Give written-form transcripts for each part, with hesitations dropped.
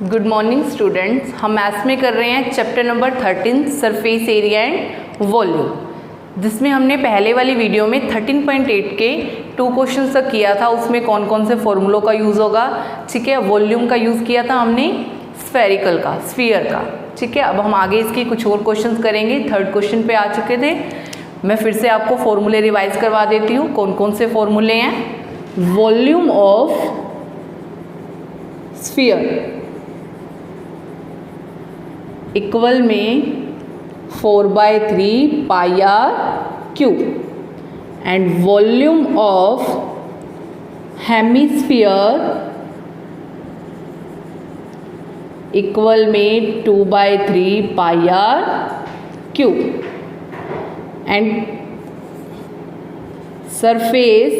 Good morning students. हम maths में कर रहे हैं chapter number 13 surface area and volume, जिसमें हमने पहले वाली वीडियो में 13.8 के 2 क्वेश्चन तक किया था। उसमें कौन कौन से फॉर्मूलों का यूज़ होगा, ठीक है। वॉल्यूम का यूज़ किया था हमने स्फेरिकल का, स्फीयर का, ठीक है। अब हम आगे इसके कुछ और क्वेश्चन करेंगे। 3rd क्वेश्चन पे आ चुके थे। मैं फिर से आपको फॉर्मूले रिवाइज करवा देती हूँ। कौन कौन से फॉर्मूले हैं। वॉल्यूम ऑफ स्फीयर इक्वल में 4/3 pi r cube and volume of hemisphere equal में 2/3 pi r cube and surface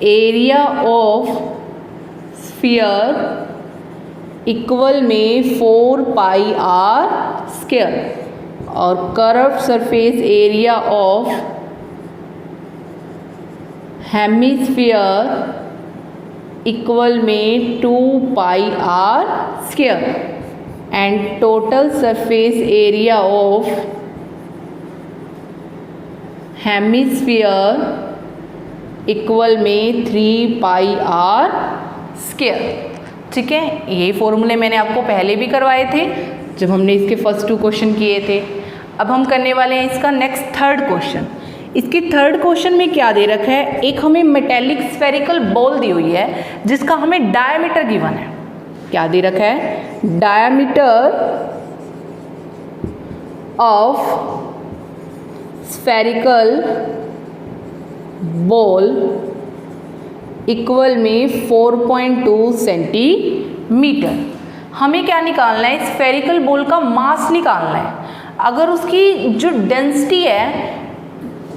area of sphere equal में 4 पाई आर स्क्वायर और curve surface area of hemisphere equal में 2 pi r square and total surface area of hemisphere equal में 3 पाई r square, ठीक है। ये फॉर्मूले मैंने आपको पहले भी करवाए थे जब हमने इसके फर्स्ट 2 क्वेश्चन किए थे। अब हम करने वाले हैं इसका नेक्स्ट 3rd क्वेश्चन। इसके 3rd क्वेश्चन में क्या दे रखा है, एक हमें मेटेलिक स्फेरिकल बॉल दी हुई है जिसका हमें डायमीटर गिवन है। क्या दे रखा है, diameter of spherical ball equal में 4.2 सेंटीमीटर। हमें क्या निकालना है, स्फेरिकल बॉल का मास निकालना है। अगर उसकी जो डेंसिटी है,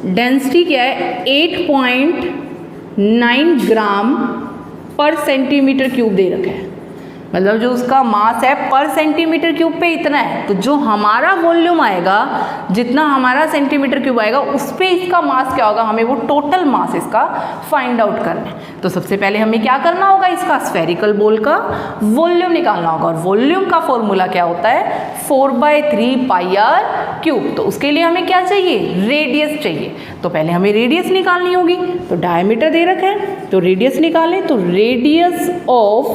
डेंसिटी क्या है, 8.9 ग्राम पर सेंटीमीटर क्यूब दे रखा है। मतलब जो उसका मास है पर सेंटीमीटर क्यूब पे इतना है, तो जो हमारा वॉल्यूम आएगा, जितना हमारा सेंटीमीटर क्यूब आएगा उस पे इसका मास क्या होगा, हमें वो टोटल मास इसका फाइंड आउट करना है। तो सबसे पहले हमें क्या करना होगा, इसका स्फेरिकल बॉल का वॉल्यूम निकालना होगा। और वॉल्यूम का फॉर्मूला क्या होता है, 4/3 पाई आर क्यूब। तो उसके लिए हमें क्या चाहिए, रेडियस चाहिए। तो पहले हमें रेडियस निकालनी होगी। तो डायमीटर दे रखा है तो रेडियस निकालें। तो radius of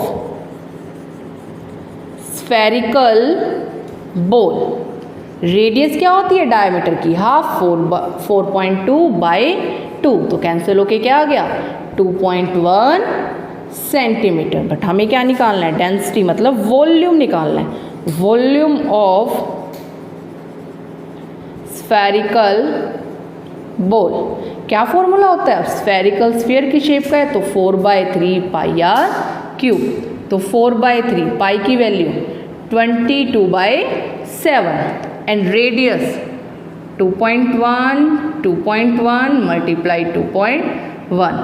spherical ball, radius क्या होती है डायमीटर की, हाफ 4.2/2। तो कैंसिल होके क्या आ गया, 2.1 सेंटीमीटर। बट हमें क्या निकालना है, डेंसिटी मतलब वॉल्यूम निकालना है। वॉल्यूम ऑफ स्फेरिकल बॉल, क्या फॉर्मूला होता है, स्फेरिकल स्फीयर की शेप का है तो 4/3 पाई आर क्यूब। तो 4/3 पाई की वैल्यू 22/7 एंड रेडियस 2.1 मल्टीप्लाई 2.1,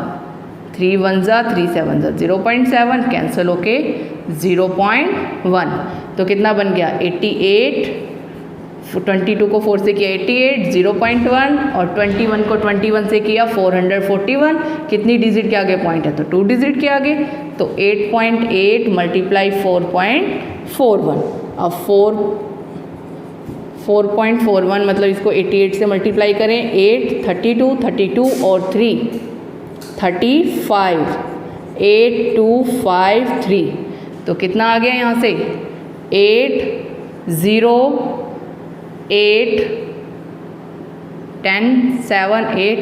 3 1 जा 3 7 जा 0.7, कैंसिल होके 0.1। तो कितना बन गया 88, 22 को 4 से किया 88, 0.1 और 21 को 21 से किया 441। कितनी डिजिट के आगे पॉइंट है, तो 2 डिजिट के आगे। तो 8.8 मल्टीप्लाई 4.41। अब 4.41 मतलब इसको 88 से मल्टीप्लाई करें, 8 32 और 3 35, 8253। तो कितना आ गया यहाँ से 8 10 7 8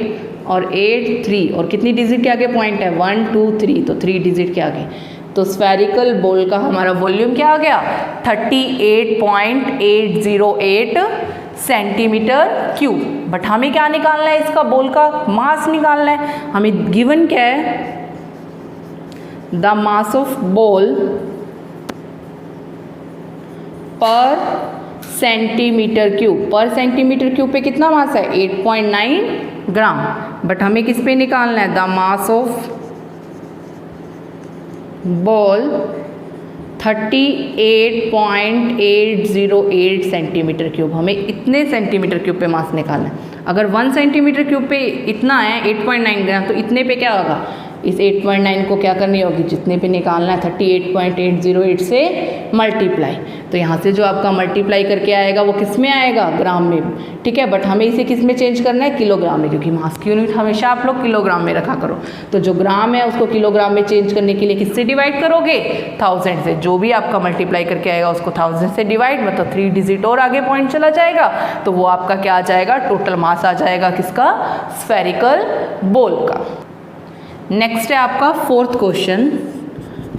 और 8 3 और कितनी डिजिट के आगे पॉइंट है 1 2 3, तो 3 डिजिट के आगे। तो स्फेरिकल बॉल का हमारा वॉल्यूम क्या आ गया, 38.808 सेंटीमीटर क्यूब। बट हमें क्या निकालना है, इसका बॉल का मास निकालना है। हमें गिवन क्या है, द मास ऑफ बॉल पर सेंटीमीटर क्यूब। पर सेंटीमीटर क्यूब पे कितना मास है, 8.9 ग्राम। बट हमें किस पे निकालना है, the mass of ball 38.808 centimetre cube. हमें इतने सेंटीमीटर क्यूब पे मास निकालना है। अगर 1 सेंटीमीटर क्यूब पे इतना है 8.9 ग्राम, तो इतने पे क्या होगा इस 8.9 को क्या करनी होगी, जितने पे निकालना है 38.808 से मल्टीप्लाई। तो यहाँ से जो आपका मल्टीप्लाई करके आएगा वो किस में आएगा, ग्राम में, ठीक है। बट हमें इसे किस में चेंज करना है, किलोग्राम में, क्योंकि मास की यूनिट हमेशा आप लोग किलोग्राम में रखा करो। तो जो ग्राम है उसको किलोग्राम में चेंज करने के लिए किससे डिवाइड करोगे, 1000 से। जो भी आपका मल्टीप्लाई करके आएगा उसको 1000 से डिवाइड, मतलब 3 डिजिट और आगे पॉइंट चला जाएगा, तो वो आपका क्या आ जाएगा, टोटल मास आ जाएगा किसका, स्फेरिकल बॉल का। नेक्स्ट है आपका फोर्थ क्वेश्चन।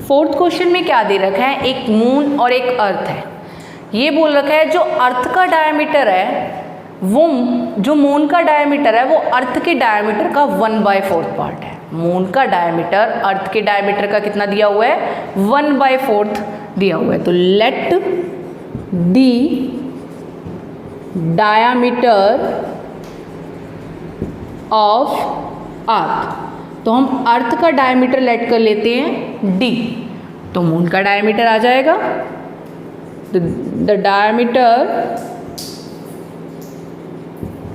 फोर्थ क्वेश्चन में क्या दे रखा है, एक मून और एक अर्थ है। ये बोल रखा है जो अर्थ का डायमीटर है वो, जो मून का डायमीटर है वो अर्थ के डायमीटर का 1/4 पार्ट है। मून का डायमीटर अर्थ के डायमीटर का कितना दिया हुआ है, 1/4 दिया हुआ है। तो let the diameter of earth, तो हम अर्थ का डायमीटर लेट कर लेते हैं d, तो मून का डायमीटर आ जाएगा the diameter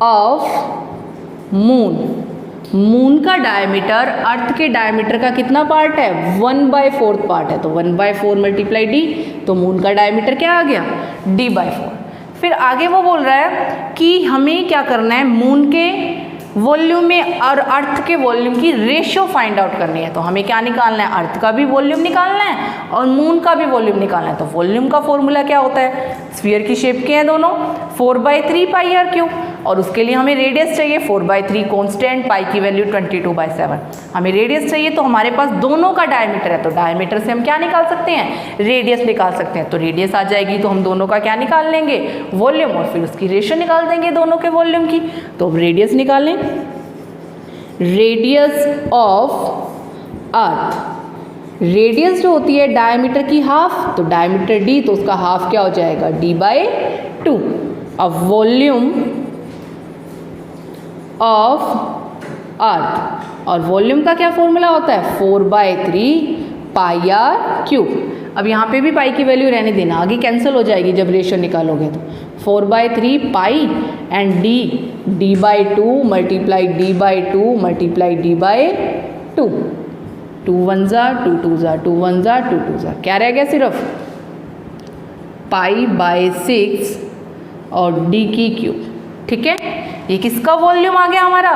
of moon. Moon का डायमीटर अर्थ के डायमीटर का कितना पार्ट है, 1/4 पार्ट है। तो 1/4 मल्टीप्लाई डी, तो मून का डायमीटर क्या आ गया, d/4। फिर आगे वो बोल रहा है कि हमें क्या करना है, मून के वॉल्यूम में और अर्थ के वॉल्यूम की रेशियो फाइंड आउट करनी है। तो हमें क्या निकालना है, अर्थ का भी वॉल्यूम निकालना है और मून का भी वॉल्यूम निकालना है। तो वॉल्यूम का फॉर्मूला क्या होता है, स्फीयर की शेप के हैं दोनों, 4/3 पाई आर क्यूब, और उसके लिए हमें रेडियस चाहिए 4/3 कॉन्स्टेंट, पाई की वैल्यू 22/7। हमें रेडियस चाहिए, तो हमारे पास दोनों का डायमीटर है, तो डायमीटर से हम क्या निकाल सकते हैं, रेडियस निकाल सकते हैं। तो रेडियस आ जाएगी, तो हम दोनों का क्या निकाल लेंगे, वॉल्यूम, और फिर उसकी रेशियो निकाल देंगे दोनों के वॉल्यूम की। तो अब रेडियस निकालें, रेडियस ऑफ अर्थ, रेडियस जो होती है डायमीटर की हाफ, तो डायमीटर d, तो उसका हाफ क्या हो जाएगा, d/2। अब वॉल्यूम ऑफ अर्थ, और वॉल्यूम का क्या फॉर्मूला होता है, 4/3 पाई आर क्यूब। अब यहाँ पे भी पाई की वैल्यू रहने देना, आगे कैंसिल हो जाएगी जब रेशियो निकालोगे। तो 4/3 पाई and d/2 multiply d/2 multiply d/2, 2 1 जा 2 2 जा 2 1 जा 2 2 जा, क्या रह गया सिर्फ π/6 और d की क्यूब, ठीक है। ये किसका वॉल्यूम आ गया हमारा,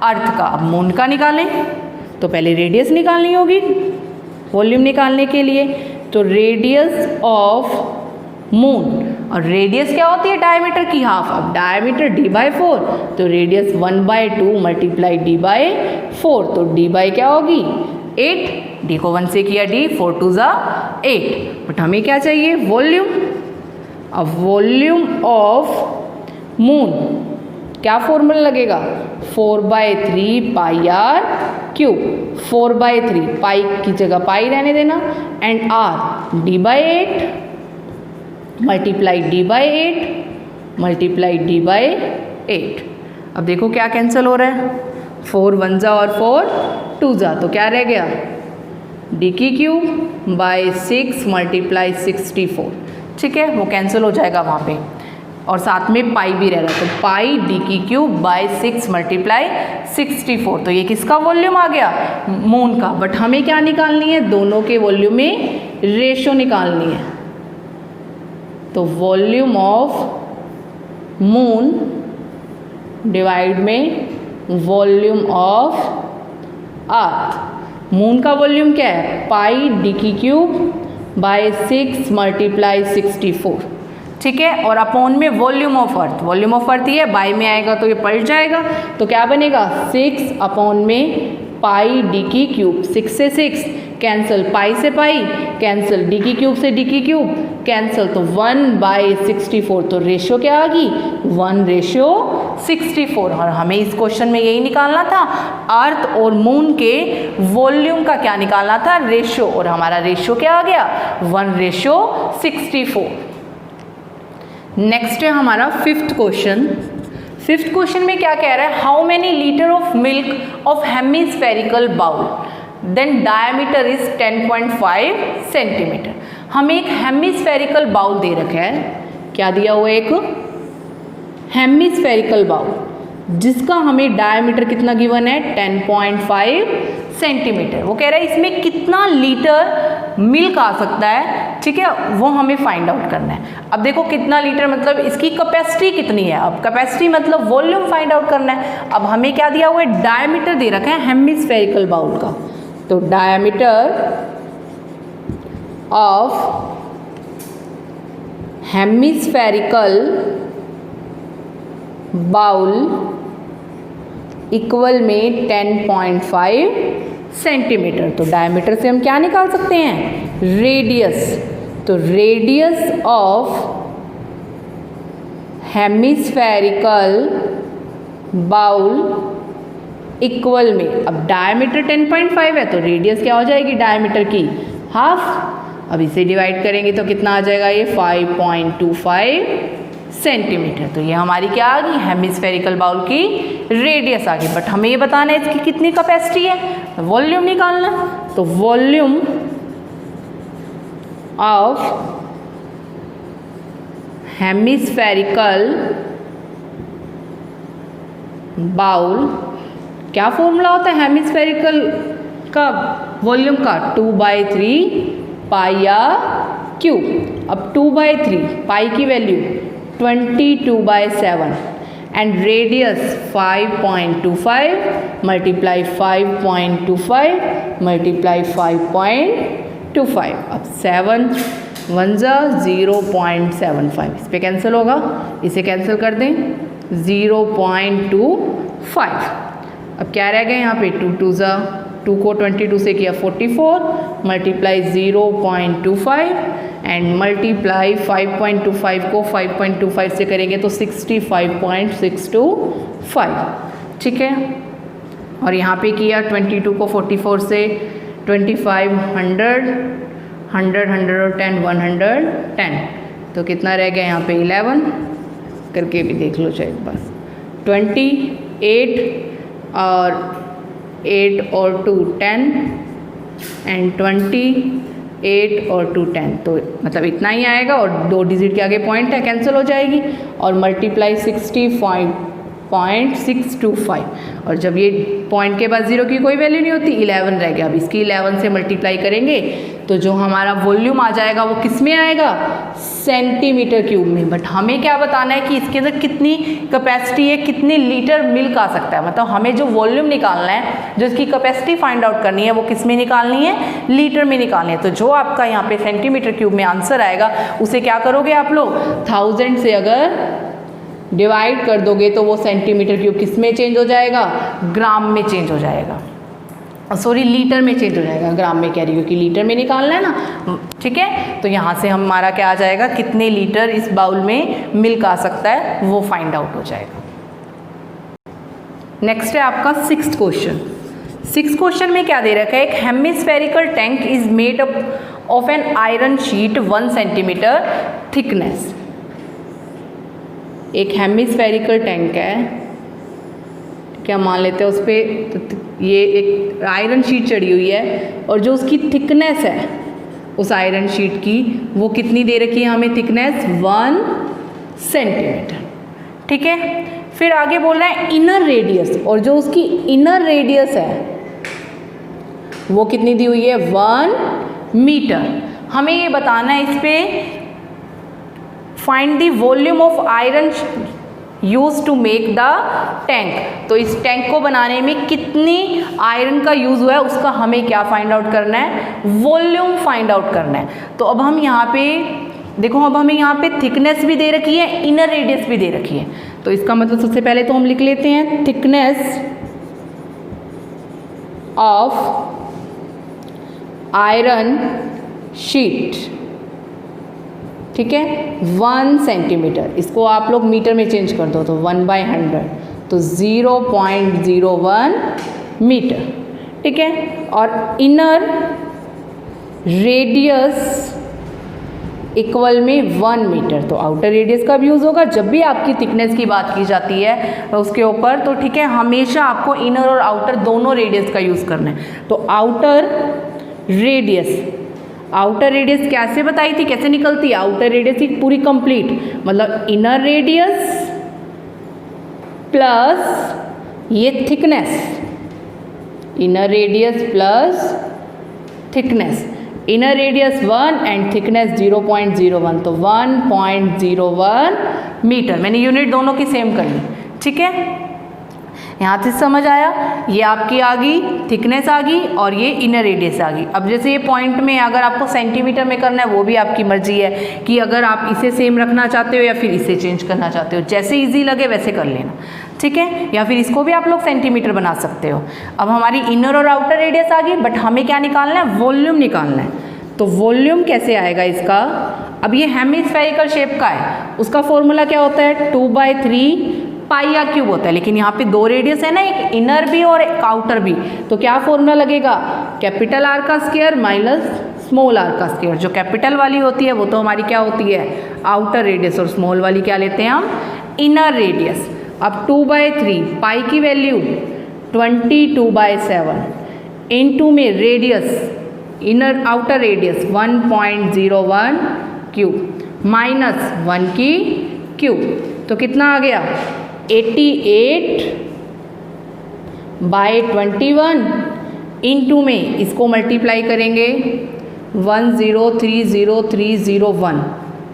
अर्थ का। अब मून का निकालें, तो पहले रेडियस निकालनी होगी वॉल्यूम निकालने के लिए। तो रेडियस ऑफ मून, और रेडियस क्या होती है, डायमीटर की हाफ। अब डायमीटर d/4, तो रेडियस 1/2 मल्टीप्लाई d/4, तो d क्या होगी 8, d को 1 से किया d, 4 2 जा 8। बट हमें क्या चाहिए, वॉल्यूम। अब वॉल्यूम ऑफ मून क्या फॉर्मूला लगेगा, 4/3 पाई आर क्यूब, 4/3 पाई की जगह पाई रहने देना, and r d/8 multiply d/8 multiply d/8। अब देखो क्या कैंसिल हो रहा है, 4 1 जा और 4 2 जा, तो क्या रह गया, d की क्यूब बाई 6 मल्टीप्लाई 64, ठीक है, वो कैंसिल हो जाएगा वहाँ पे, और साथ में पाई भी रह रहा है। तो पाई d की क्यूब बाई 6 मल्टीप्लाई 64, तो ये किसका वॉल्यूम आ गया, मून का। बट हमें क्या निकालनी है, दोनों के वॉल्यूम में रेशियो निकालनी है। तो वॉल्यूम ऑफ मून डिवाइड में वॉल्यूम ऑफ अर्थ। मून का वॉल्यूम क्या है, पाई d की क्यूब बाई 6 मल्टीप्लाई 64, ठीक है, और अपॉन में volume of earth. Volume of earth ये बाई में आएगा तो ये पलट जाएगा, तो क्या बनेगा 6 अपॉन में पाई d की क्यूब, 6 से 6 कैंसिल, पाई से पाई कैंसिल, d की क्यूब से d की क्यूब कैंसिल, तो 1/64। तो रेशियो क्या आ गई, 1/64। और हमें इस क्वेश्चन में यही निकालना था, अर्थ और मून के वॉल्यूम का क्या निकालना था, रेशियो, और हमारा रेशियो क्या आ गया, 1/64। नेक्स्ट है हमारा फिफ्थ क्वेश्चन। फिफ्थ क्वेश्चन में क्या कह रहा है, how many litre of milk of hemispherical bowl then diameter is 10.5 centimetre. हमें एक हेमिस्फेरिकल बाउल दे रखा है, क्या दिया हुआ है, एक हेमिस्फेरिकल बाउल, जिसका हमें डायमीटर कितना गिवन है 10.5 सेंटीमीटर। वो कह रहा है इसमें कितना लीटर मिल्क आ सकता है, ठीक है, वो हमें फाइंड आउट करना है। अब देखो कितना लीटर मतलब इसकी कैपेसिटी कितनी है, अब कैपेसिटी मतलब वॉल्यूम फाइंड आउट करना है। अब हमें क्या दिया हुआ है, डायमीटर दे रखा है हेमिस्फेरिकल बाउल का, तो diameter of hemispherical bowl equal में 10.5 सेंटीमीटर। तो डायमीटर से हम क्या निकाल सकते हैं, रेडियस। तो radius of hemispherical bowl equal में, अब डायमीटर 10.5 है तो रेडियस क्या हो जाएगी डायमीटर की, हाफ। अब इसे डिवाइड करेंगे तो कितना आ जाएगा, ये 5.25 सेंटीमीटर। तो ये हमारी क्या आ गई, हेमिस्फेरिकल बाउल की रेडियस आ गई। बट हमें ये बताना है इसकी कितनी कैपेसिटी है, वॉल्यूम निकालना। तो वॉल्यूम ऑफ हेमिस्फेरिकल बाउल, क्या फॉर्मूला होता है हेमिस्फेरिकल का वॉल्यूम का, 2/3 पाई आर क्यूब। अब 2/3 पाई की value 22/7 and radius 5.25 multiply 5.25 multiply 5.25। अब 7 1 0.75, इस पे कैंसिल होगा, इसे कैंसिल कर दें 0.25। अब क्या रह गया यहाँ पे, 2 को 22 से किया 44 मल्टीप्लाई 0.25 एंड मल्टीप्लाई 5.25 को 5.25 से करेंगे तो 65.625, ठीक है। और यहाँ पे किया 22 को 44 से 25 100 100 100 और 10 110, तो कितना रह गया यहाँ पे 11, करके भी देख लो चाहे एक बार, 28 और 8 और 2 10 एंड 28 और 2 10, तो मतलब इतना ही आएगा और 2 डिजिट के आगे पॉइंट है, कैंसिल हो जाएगी। और मल्टीप्लाई 65.625, और जब ये पॉइंट के बाद 0 की कोई वैल्यू नहीं होती, 11 रह गया। अब इसकी 11 से मल्टीप्लाई करेंगे तो जो हमारा वॉल्यूम आ जाएगा वो किस में आएगा, सेंटीमीटर क्यूब में। बट हमें क्या बताना है कि इसके अंदर कितनी कैपेसिटी है, कितने लीटर मिल्क आ सकता है, मतलब हमें जो वॉल्यूम निकालना है, जो इसकी कैपेसिटी फाइंड आउट करनी है, वो किस में निकालनी है, लीटर में निकालनी है। तो जो आपका यहाँ पे सेंटीमीटर क्यूब में आंसर आएगा उसे क्या करोगे आप लोग, 1000 से अगर डिवाइड कर दोगे तो वो सेंटीमीटर क्यूब किस में चेंज हो जाएगा, ग्राम में चेंज हो जाएगा, सॉरी लीटर में चेंज हो जाएगा, ग्राम में कह रही हूँ कि लीटर में निकालना है ना, ठीक है। तो यहाँ से हमारा क्या आ जाएगा, कितने लीटर इस बाउल में मिल्क आ सकता है वो फाइंड आउट हो जाएगा। नेक्स्ट है आपका 6th क्वेश्चन। 6th क्वेश्चन में क्या दे रखा है, एक hemispherical tank is made up of an iron sheet 1 centimetre thickness. एक हेमिस्फेरिकल टैंक है, क्या मान लेते हैं उस पर, तो ये एक आयरन शीट चढ़ी हुई है और जो उसकी थिकनेस है उस आयरन शीट की वो कितनी दे रखी है हमें, थिकनेस 1 सेंटीमीटर, ठीक है। फिर आगे बोल रहा है इनर रेडियस, और जो उसकी इनर रेडियस है वो कितनी दी हुई है, 1 मीटर। हमें ये बताना है इस पे find the volume of iron use to make the tank. तो इस टैंक को बनाने में कितनी आयरन का यूज़ हुआ है उसका हमें क्या फाइंड आउट करना है, वॉल्यूम फाइंड आउट करना है। तो अब हम यहाँ पे देखो, अब हमें यहाँ पे थिकनेस भी दे रखी है, इनर रेडियस भी दे रखी है। तो इसका मतलब सबसे पहले तो हम लिख लेते हैं थिकनेस ऑफ आयरन शीट, ठीक है, 1 सेंटीमीटर। इसको आप लोग मीटर में चेंज कर दो तो 1/100, तो 0.01 मीटर, ठीक है। और इनर रेडियस इक्वल में 1 मीटर, तो आउटर रेडियस का भी यूज़ होगा जब भी आपकी थिकनेस की बात की जाती है उसके ऊपर, तो ठीक है, हमेशा आपको इनर और आउटर दोनों रेडियस का यूज़ करना है। तो आउटर रेडियस कैसे बताई थी, कैसे निकलती है, आउटर रेडियस की पूरी कंप्लीट, मतलब इनर रेडियस प्लस ये thickness, inner radius plus thickness, inner radius 1 and thickness 0.01, तो 1.01 मीटर। मैंने यूनिट दोनों की सेम कर ली, ठीक है। यहाँ से समझ आया, ये आपकी आ गई थिकनेस आ गई और ये इनर रेडियस आ गई। अब जैसे ये पॉइंट में अगर आपको सेंटीमीटर में करना है वो भी आपकी मर्जी है कि अगर आप इसे सेम रखना चाहते हो या फिर इसे चेंज करना चाहते हो, जैसे इजी लगे वैसे कर लेना, ठीक है। या फिर इसको भी आप लोग सेंटीमीटर बना सकते हो। अब हमारी इनर और आउटर रेडियस आ गई, बट हमें क्या निकालना है, वॉल्यूम निकालना है। तो वॉल्यूम कैसे आएगा इसका, अब ये हेमिस्फेरिकल शेप का है, उसका फॉर्मूला क्या होता है, 2/3 पाई आर क्यूब होता है। लेकिन यहाँ पे दो रेडियस है ना, एक इनर भी और एक आउटर भी, तो क्या फॉर्मूला लगेगा, कैपिटल आर का स्क्वायर माइनस स्मॉल आर का स्क्वायर। जो कैपिटल वाली होती है वो तो हमारी क्या होती है, आउटर रेडियस, और स्मॉल वाली क्या लेते हैं हम, इनर रेडियस। अब 2/3 पाई की वैल्यू 22/7 इनटू में radius, inner outer radius 1.01 cube minus 1 की क्यूब, तो कितना आ गया 88/21 इनटू में इसको मल्टीप्लाई करेंगे 1030301,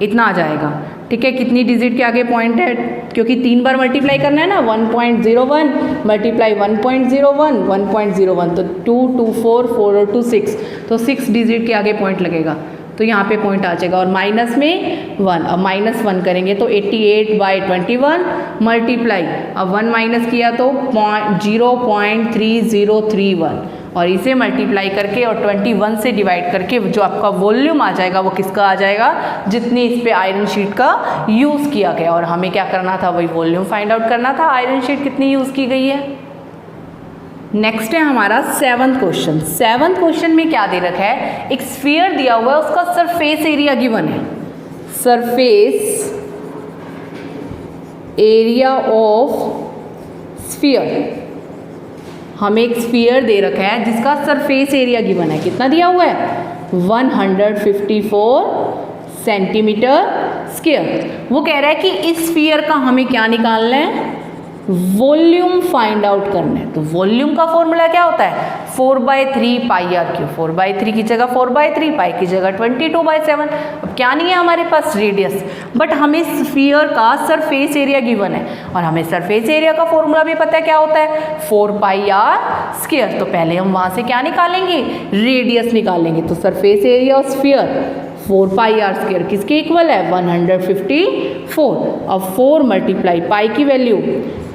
इतना आ जाएगा, ठीक है। कितनी डिजिट के आगे पॉइंट है, क्योंकि 3 बार मल्टीप्लाई करना है ना, 1.01 मल्टीप्लाई 1.01 1.01, तो 2 2 4 4 और 2 6, तो 6 डिजिट के आगे पॉइंट लगेगा, तो यहाँ पे पॉइंट आ जाएगा। और माइनस में 1, अब -1 करेंगे तो 88/21 मल्टीप्लाई, अब 1 माइनस किया तो 0.3031, और इसे मल्टीप्लाई करके और 21 से डिवाइड करके जो आपका वॉल्यूम आ जाएगा वो किसका आ जाएगा, जितनी इस पे आयरन शीट का यूज़ किया गया। और हमें क्या करना था, वही वॉल्यूम फाइंड आउट करना था, आयरन शीट कितनी यूज़ की गई है। नेक्स्ट है हमारा 7th क्वेश्चन। 7th क्वेश्चन में क्या दे रखा है, एक स्फीयर दिया हुआ है, उसका सरफेस एरिया गिवन है, सरफेस एरिया ऑफ स्फीयर। हमें एक स्फीयर दे रखा है जिसका सरफेस एरिया गिवन है, कितना दिया हुआ है, 154 सेंटीमीटर स्क्वायर। वो कह रहा है कि इस स्फीयर का हमें क्या निकालना है, वॉल्यूम फाइंड आउट करना है। तो वॉल्यूम का फॉर्मूला क्या होता है, 4/3 पाई आर क्यूब, 4/3 की जगह 4/3, पाई की जगह 22/7। अब क्या नहीं है हमारे पास रेडियस, बट हमें स्फीयर का सरफेस एरिया गिवन है, और हमें सरफेस एरिया का फॉर्मूला भी पता है क्या होता है, 4πr स्क्वायर। तो पहले हम वहाँ से क्या निकालेंगे, रेडियस निकालेंगे। तो surface area of sphere 4πr square किसके इक्वल है, 154। अब 4 मल्टीप्लाई पाई की वैल्यू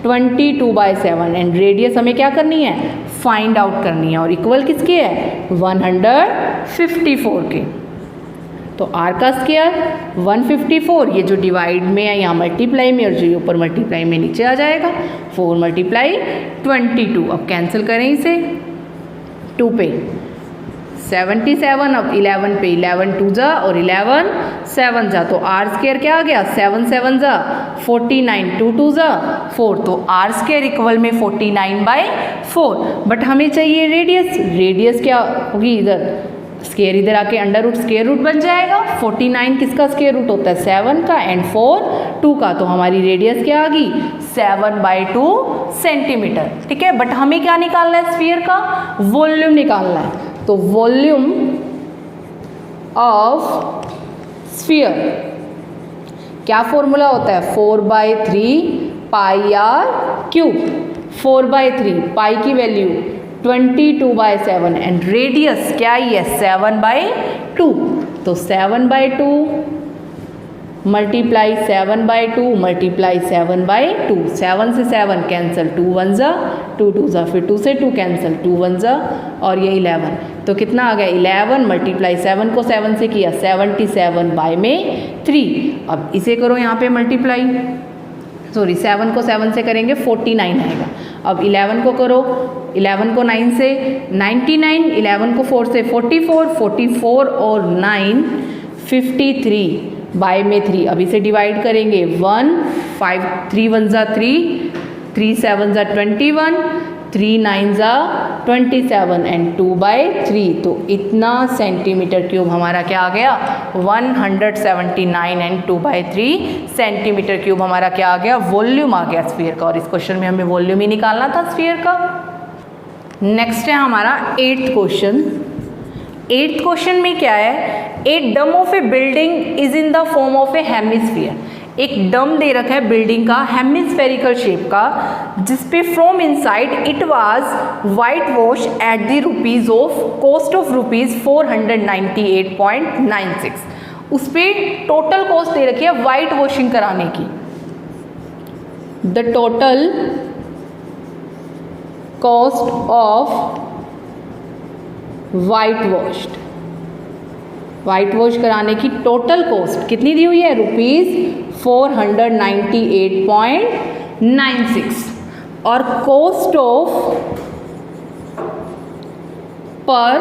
22/7 एंड रेडियस हमें क्या करनी है, फाइंड आउट करनी है, और इक्वल किसके है, 154 के। तो r का स्क्वायर 154, ये जो डिवाइड में है यहाँ मल्टीप्लाई में, और जो ऊपर मल्टीप्लाई में नीचे आ जाएगा, 4 मल्टीप्लाई 22। अब कैंसिल करें इसे, 2 पे 77, अब 11 पे 11 2 जा और 11 7 जा, तो r स्क्वायर क्या आ गया, 7 7 जा 49, 2 2 जा 4, तो r स्क्वायर इक्वल में 49/4। बट हमें चाहिए रेडियस, रेडियस क्या होगी, इधर स्क्वायर इधर आके अंडर रूट स्क्वायर रूट बन जाएगा। 49 किसका स्क्वायर रूट होता है, 7 का, एंड 4 2 का, तो हमारी रेडियस क्या आ गई, 7/2 सेंटीमीटर, ठीक है। बट हमें क्या निकालना है, स्फीयर का वॉल्यूम निकालना है। तो वॉल्यूम ऑफ स्फीयर क्या फॉर्मूला होता है, 4/3 पाई आर क्यूब, 4/3 पाई की वैल्यू 22/7 एंड रेडियस क्या ही है, 7/2। तो 7/2 मल्टीप्लाई 7/2 मल्टीप्लाई 7/2, 7 से 7 कैंसिल, 2 1 जा 2 2 जा, फिर 2 से 2 कैंसिल, 2 1 जा, और ये 11, तो कितना आ गया 11 मल्टीप्लाई 7 को 7 से किया 77/3। अब इसे करो यहाँ पे मल्टीप्लाई, सॉरी 7 को 7 से करेंगे 49 आएगा। अब 11 को करो, 11 को 9 से 99, 11 को 4 से 44, 44 और 9 53/3। अब इसे डिवाइड करेंगे 1 5 3 1 जा 3 3 7 जा 21 3 9 जा 27 एंड 2/3, तो इतना सेंटीमीटर क्यूब हमारा क्या आ गया, 179 एंड 2/3 सेंटीमीटर क्यूब हमारा क्या आ गया, वॉल्यूम आ गया स्फीयर का। और इस क्वेश्चन में हमें वॉल्यूम ही निकालना था स्फीयर का। नेक्स्ट है हमारा 8th क्वेश्चन। 8th क्वेश्चन में क्या है, ए डम of A building is in the form of A hemisphere. एक डम दे रखा है बिल्डिंग का हेमिस्फेरिकल शेप का, जिसपे from inside it was white wash at the rupees of cost of rupees 498.96। उस पर टोटल कॉस्ट दे रखी है वाइट वॉशिंग कराने की। The total cost of white wash कराने की टोटल कॉस्ट कितनी दी हुई है, ₹498.96। और कॉस्ट ऑफ पर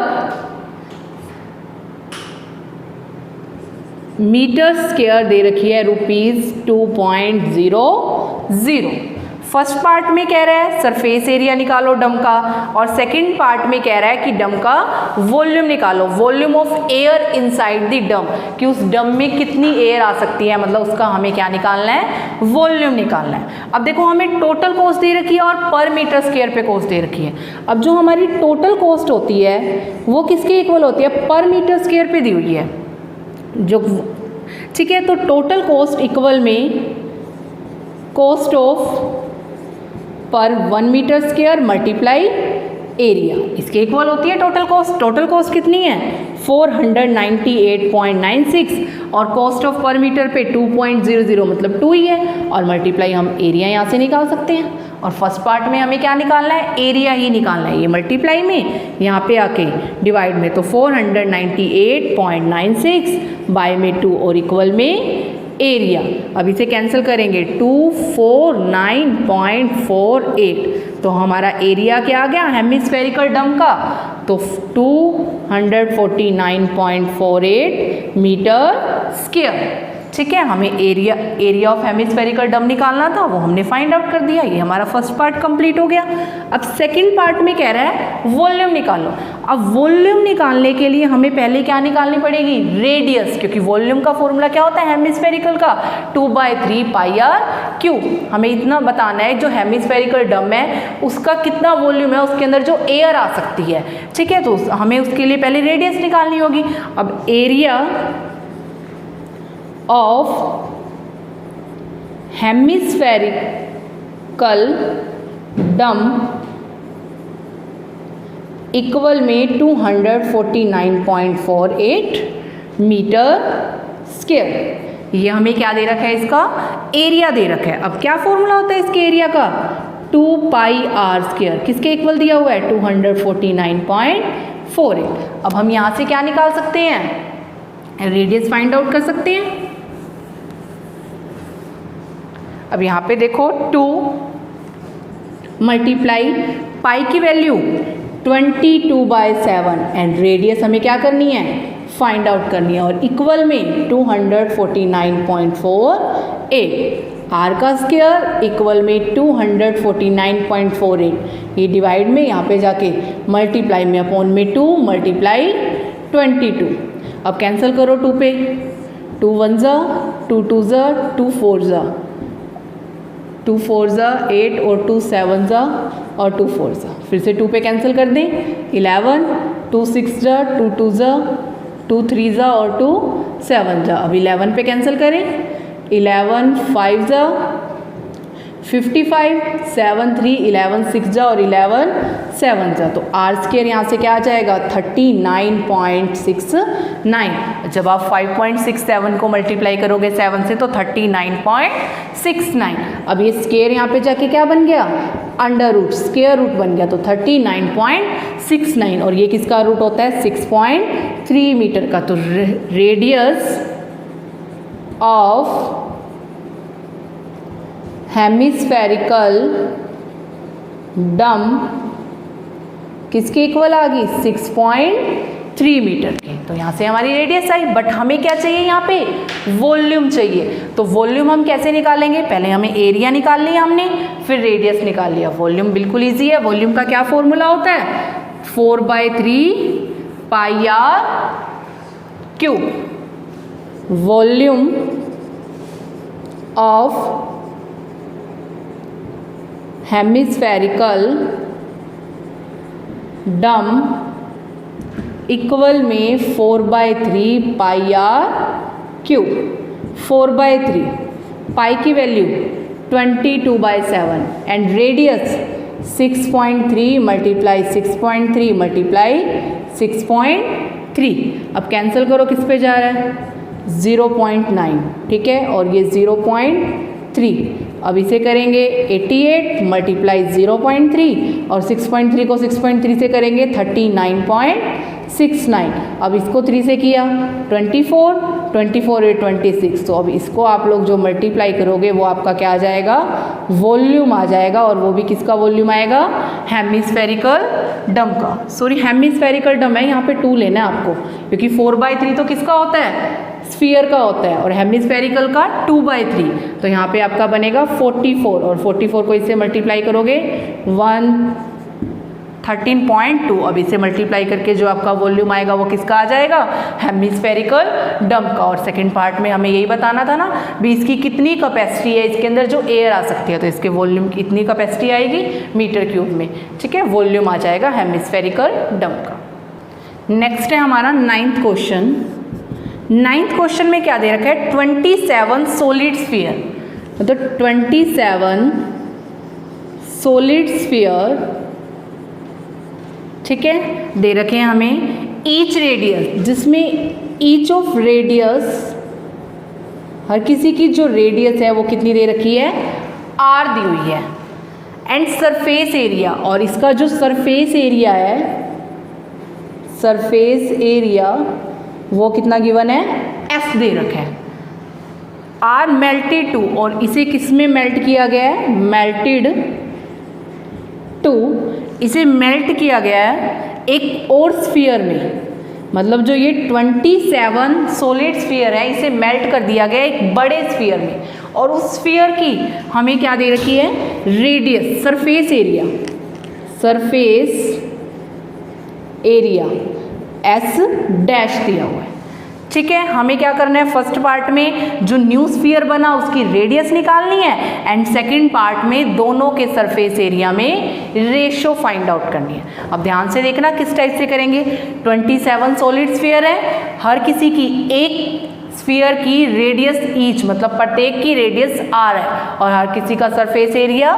मीटर स्क्वायर दे रखी है ₹2.00। फर्स्ट पार्ट में कह रहा है सरफेस एरिया निकालो डम का, और सेकंड पार्ट में कह रहा है कि डम का वॉल्यूम निकालो, volume of air inside the डम, कि उस डम में कितनी एयर आ सकती है, मतलब उसका हमें क्या निकालना है, वॉल्यूम निकालना है। अब देखो हमें टोटल कॉस्ट दे रखी है और पर मीटर स्क्वायर पे कॉस्ट दे रखी है। अब जो हमारी टोटल कॉस्ट होती है वो किसके इक्वल होती है, पर मीटर स्क्वायर पे दी हुई है जो, ठीक है। तो टोटल कॉस्ट इक्वल में कॉस्ट ऑफ पर 1 मीटर स्क्वायर मल्टीप्लाई एरिया, इसके इक्वल होती है टोटल कॉस्ट। टोटल कॉस्ट कितनी है, 498.96, और कॉस्ट ऑफ पर मीटर पे 2.00 मतलब 2 ही है, और मल्टीप्लाई हम एरिया यहाँ से निकाल सकते हैं। और फर्स्ट पार्ट में हमें क्या निकालना है, एरिया ही निकालना है। ये मल्टीप्लाई में यहाँ पे आके डिवाइड में, तो 498.96 बाय में 2 और इक्वल में एरिया। अब इसे कैंसिल करेंगे, 249.48, तो हमारा एरिया क्या आ गया हेमिस्फेरिकल डम का, तो 249.48 मीटर स्क्वायर। ठीक है, हमें एरिया ऑफ हेमिस्फेरिकल डम निकालना था, वो हमने फाइंड आउट कर दिया। ये हमारा फर्स्ट पार्ट कंप्लीट हो गया। अब सेकंड पार्ट में कह रहा है वॉल्यूम निकालो। अब वॉल्यूम निकालने के लिए हमें पहले क्या निकालनी पड़ेगी, रेडियस, क्योंकि वॉल्यूम का फॉर्मूला क्या होता है हेमिस्फेरिकल का, 2/3πr³। हमें इतना बताना है जो हेमिस्फेरिकल डम है उसका कितना वॉल्यूम है, उसके अंदर जो एयर आ सकती है। ठीक है, तो हमें उसके लिए पहले रेडियस निकालनी होगी। अब एरिया ऑफ हेमिस्फेरिकल डम इक्वल में 249.48 मीटर स्क्वायर। ये हमें क्या दे रखा है, इसका एरिया दे रखा है। अब क्या फॉर्मूला होता है इसके एरिया का, 2πr²। किसके इक्वल दिया हुआ है, 249.48। अब हम यहाँ से क्या निकाल सकते हैं, रेडियस फाइंड आउट कर सकते हैं। अब यहाँ पे देखो 2 मल्टीप्लाई पाई की वैल्यू 22/7 एंड रेडियस हमें क्या करनी है, फाइंड आउट करनी है, और इक्वल में 249.48 आर का स्क्वायर इक्वल में 249.48। ये डिवाइड में यहाँ पे जाके मल्टीप्लाई में अपॉन में 2 मल्टीप्लाई 22। अब कैंसिल करो 2 पे, 2 1 ज़ा 2 2 ज़ा 2 4 ज़ा 2 4 ज़ा 8 और 2 7 ज़ा और 2 4 ज़ा। फिर से 2 पे कैंसिल कर दें, 11 2 6 ज़ा 2 2 ज़ा 2 3 ज़ा और 2 7 ज़ा। अब 11 पे कैंसिल करें, 11 5 ज़ा 55 7 3 11 6 ज़ा और 11 7 ज़ा। तो आर स्क्वायर यहाँ से क्या आ जाएगा, 39.69। जब आप 5.67 को मल्टीप्लाई करोगे 7 से तो 39.69। अब ये स्क्वायर यहाँ पे जाके क्या बन गया, अंडर रूट, स्क्वायर रूट बन गया, तो 39.69। और ये किसका रूट होता है, 6.3 मीटर का। तो रेडियस ऑफ हेमिस्फेरिकल डम किसके इक्वल आ गई, 6.3 3 मीटर की। तो यहाँ से हमारी रेडियस आई, बट हमें क्या चाहिए यहाँ पे, वॉल्यूम चाहिए। तो वॉल्यूम हम कैसे निकालेंगे, पहले हमें एरिया निकाल लिया हमने, फिर रेडियस निकाल लिया। वॉल्यूम बिल्कुल ईजी है। वॉल्यूम का क्या फॉर्मूला होता है, 4/3 pi r cube. Volume of hemispherical dump equal में 4/3 पाई आर क्यूब। 4/3 पाई की value 22/7 and radius 6.3 multiply 6.3 multiply 6.3। अब कैंसिल करो, किस पे जा रहा है, 0.9, ठीक है, और ये 0.3। अब इसे करेंगे 88 मल्टीप्लाई 0.3 और 6.3 को 6.3 से करेंगे 39.69। अब इसको 3 से किया 24, 24 8 26। तो अब इसको आप लोग जो मल्टीप्लाई करोगे वो आपका क्या आ जाएगा, वॉल्यूम आ जाएगा। और वो भी किसका वॉल्यूम आएगा, हेमिस्फेरिकल डम का। सॉरी, हेमिस्फेरिकल डम है, यहाँ पे 2 लेना है आपको, क्योंकि 4/3 तो किसका होता है, स्फीयर का होता है, और हेमिस्फेरिकल का 2/3। तो यहाँ पे आपका बनेगा 44, और 44 को इससे मल्टीप्लाई करोगे 113.2। अब इसे मल्टीप्लाई करके जो आपका वॉल्यूम आएगा वो किसका आ जाएगा, हेमिस्फेरिकल डम का। और सेकंड पार्ट में हमें यही बताना था ना भी इसकी कितनी कैपेसिटी है, इसके अंदर जो एयर आ सकती है, तो इसके वॉल्यूम की इतनी कैपेसिटी आएगी मीटर क्यूब में, ठीक है, वॉल्यूम आ जाएगा हेमिस्फेरिकल डम का। नेक्स्ट है हमारा 9th क्वेश्चन। 9th क्वेश्चन में क्या दे रखा है, 27 सॉलिड स्फीयर, मतलब 27 सॉलिड स्फीयर, ठीक है, दे रखे हैं हमें। ईच रेडियस, जिसमें ईच ऑफ रेडियस, हर किसी की जो रेडियस है वो कितनी दे रखी है, आर दी हुई है। एंड सरफेस एरिया, और इसका जो सरफेस एरिया है, सरफेस एरिया वो कितना गिवन है, एफ दे रखा है। आर मेल्टेड टू, और इसे किस में मेल्ट किया गया है, मेल्टेड टू, इसे मेल्ट किया गया है एक और स्फीयर में। मतलब जो ये 27 सॉलिड स्फीयर है, इसे मेल्ट कर दिया गया एक बड़े स्फीयर में, और उस स्फीयर की हमें क्या दे रखी है, radius, surface area, surface area S dash दिया हुआ है, ठीक है। हमें क्या करना है, फर्स्ट पार्ट में जो न्यू स्फीयर बना उसकी रेडियस निकालनी है, एंड सेकंड पार्ट में दोनों के सरफेस एरिया में रेशो फाइंड आउट करनी है। अब ध्यान से देखना किस टाइप से करेंगे। 27 सॉलिड स्फीयर है, हर किसी की एक स्फीयर की रेडियस ईच, मतलब प्रत्येक की रेडियस आर है, और हर किसी का सरफेस एरिया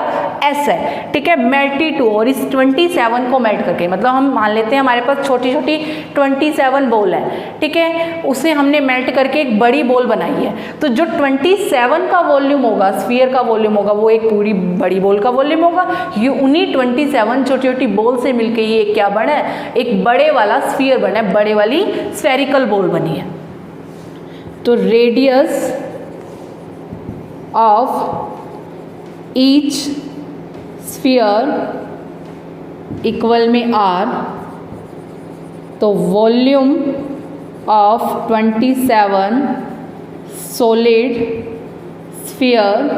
एस है, ठीक है। मेल्टेड टू, और इस 27 को मेल्ट करके, मतलब हम मान लेते हैं हमारे पास छोटी छोटी 27 बॉल है, ठीक है, उसे हमने मेल्ट करके एक बड़ी बॉल बनाई है। तो जो 27 का वॉल्यूम होगा, स्फीयर का वॉल्यूम होगा, वो एक पूरी बड़ी बॉल का वॉल्यूम होगा। ये उन्हीं 27 छोटी छोटी बॉल से मिलके ये क्या बना है, एक बड़े वाला स्फीयर बना है, बड़े वाली स्फेरिकल बॉल बनी है। तो radius of each sphere equal में आर, तो volume of 27 solid sphere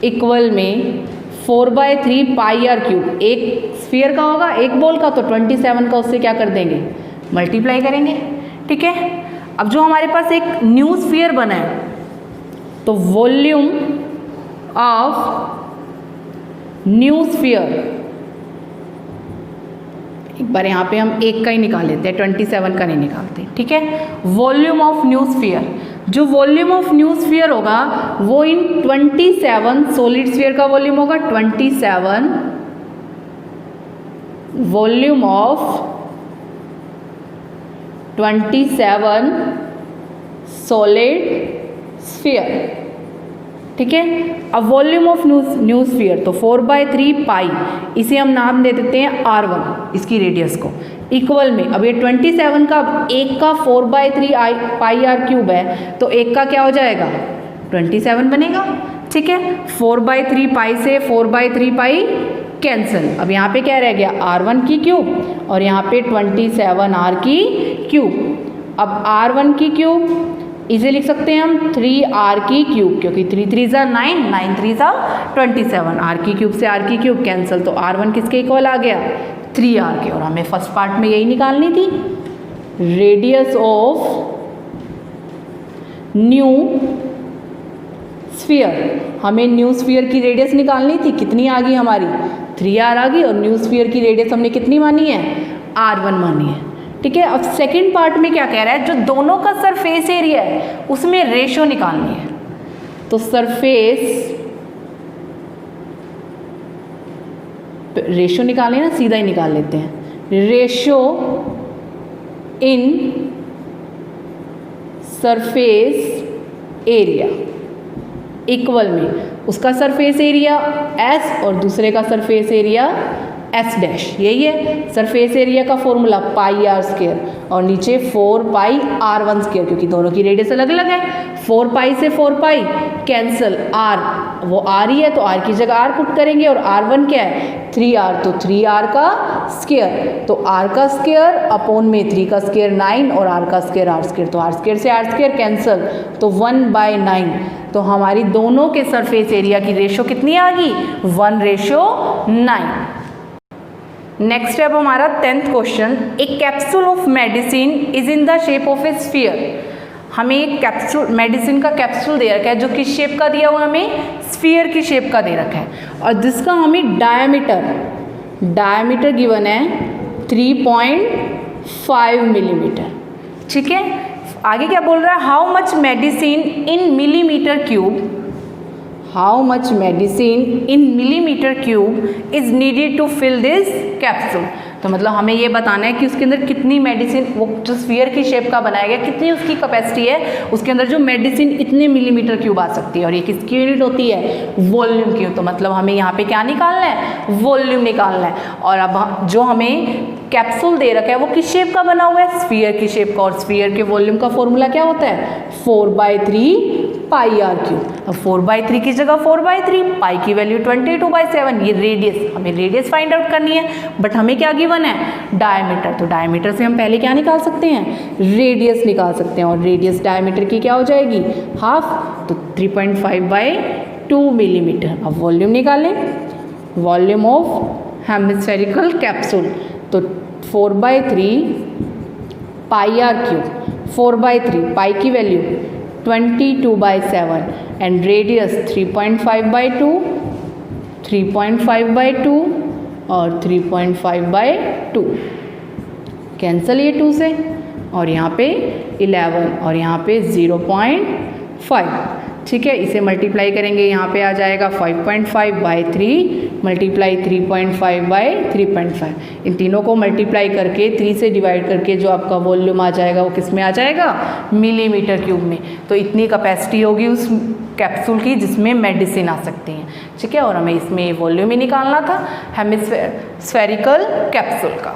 equal में 4/3 पाई आर क्यूब। एक स्फीयर का होगा, एक बॉल का, तो 27 का उससे क्या कर देंगे, मल्टीप्लाई करेंगे, ठीक है। अब जो हमारे पास एक न्यू स्फीयर बना है, तो वॉल्यूम ऑफ न्यू स्फीयर, एक बार यहाँ पे हम एक का ही निकाल लेते हैं, 27 का नहीं निकालते, ठीक है। वॉल्यूम ऑफ न्यू स्फीयर, जो वॉल्यूम ऑफ न्यू स्फीयर होगा वो इन 27 सॉलिड स्फीयर का वॉल्यूम होगा 27, वॉल्यूम ऑफ 27 सॉलिड स्फीयर, ठीक है। अब वॉल्यूम ऑफ न्यू स्फीयर, तो 4/3 पाई, इसे हम नाम दे देते हैं R1, इसकी रेडियस को, इक्वल में, अब ये 27 का, एक का 4/3 पाई आर क्यूब है, तो एक का क्या हो जाएगा, 27 बनेगा, ठीक है। 4/3 पाई से 4/3 पाई कैंसिल। अब यहाँ पे क्या रह गया, R1 की क्यूब और यहाँ पे 27R की क्यूब। अब R1 की क्यूब इसे लिख सकते हैं हम 3R की क्यूब, क्योंकि 3 3 ज़ा 9, 9 3 ज़ा 27, R की क्यूब से R की क्यूब कैंसिल, तो R1 किसके इक्वल आ गया, 3R के। और हमें फर्स्ट पार्ट में यही निकालनी थी, रेडियस ऑफ न्यू स्फीयर। हमें न्यू स्फीयर की रेडियस निकालनी थी, कितनी आ गई हमारी, 3R आ गई, और न्यू स्फीयर की रेडियस हमने कितनी मानी है, R1 मानी है। ठीक है, अब सेकंड पार्ट में क्या कह रहा है, जो दोनों का सरफेस एरिया है उसमें रेशो निकालनी है। तो सरफेस रेशो निकालें ना, सीधा ही निकाल लेते हैं, ratio in surface area equal में उसका सरफेस एरिया S और दूसरे का सरफेस एरिया S डैश, यही है सरफेस एरिया का फॉर्मूला पाई आर स्क्वायर, और नीचे 4 पाई R1 स्क्वायर, क्योंकि दोनों की रेडियस अलग अलग है। 4 पाई से 4 पाई कैंसिल, R वो R ही है तो R की जगह R पुट करेंगे, और R1 क्या है 3R, तो 3R का स्क्वायर, तो R का स्क्वायर अपॉन में 3 का स्क्वायर 9 और R का स्क्वायर R स्क्वायर, तो R स्क्वायर से R स्क्वायर कैंसिल, तो 1/9। तो हमारी दोनों के सरफेस एरिया की रेशो कितनी आ गई, 1:9। नेक्स्ट है अब हमारा 10th question, A capsule of medicine is in the shape of A sphere. हमें एक कैप्सूल, मेडिसिन का कैप्सूल दे रखा है, जो किस शेप का दिया हुआ है, हमें स्फीयर की शेप का दे रखा है, और जिसका हमें डायमीटर गिवन है 3.5 मिलीमीटर। ठीक है, आगे क्या बोल रहा है, how much medicine in millimetre cube, how much medicine in millimetre cube is needed to fill this capsule. तो मतलब हमें ये बताना है कि उसके अंदर कितनी मेडिसिन, वो जो स्फीयर की शेप का बनाया गया, कितनी उसकी कैपेसिटी है, उसके अंदर जो मेडिसिन इतने मिलीमीटर क्यूब आ सकती है, और ये किसकी यूनिट होती है, वॉल्यूम की। तो मतलब हमें यहाँ पे क्या निकालना है, वॉल्यूम निकालना है। और अब जो हमें कैप्सूल दे रखा है वो किस शेप का बना हुआ है, स्फीयर की शेप का, और स्फीयर के वॉल्यूम का फॉर्मूला क्या होता है, 4/3 पाई आर क्यूब। अब 4/3 की जगह 4/3, पाई की वैल्यू 22/7, ये रेडियस, हमें रेडियस फाइंड आउट करनी है, बट हमें क्या गिवन है, डायमीटर। तो डायमीटर से हम पहले क्या निकाल सकते हैं, रेडियस निकाल सकते हैं, और रेडियस डायमीटर की क्या हो जाएगी, हाफ, तो 3.5/2 मिलीमीटर। अब वॉल्यूम निकालें, वॉल्यूम ऑफ हेमिस्फेरिकल कैप्सूल, तो 4/3 पाई आर क्यूब, 4/3 पाई की वैल्यू 22/7 एंड रेडियस 3.5/2, 3.5/2 और 3.5/2, कैंसिल ये 2 से, और यहाँ पे 11 और यहाँ पे 0.5। ठीक है, इसे मल्टीप्लाई करेंगे, यहाँ पे आ जाएगा 5.5/3 मल्टीप्लाई 3.5/3.5। इन तीनों को मल्टीप्लाई करके 3 से डिवाइड करके जो आपका वॉल्यूम आ जाएगा वो किस में आ जाएगा, मिलीमीटर क्यूब में। तो इतनी कैपेसिटी होगी उस कैप्सूल की जिसमें मेडिसिन आ सकती हैं। ठीक है, और हमें इसमें वॉल्यूम ही निकालना था हेमिस्फेरिकल कैप्सूल का।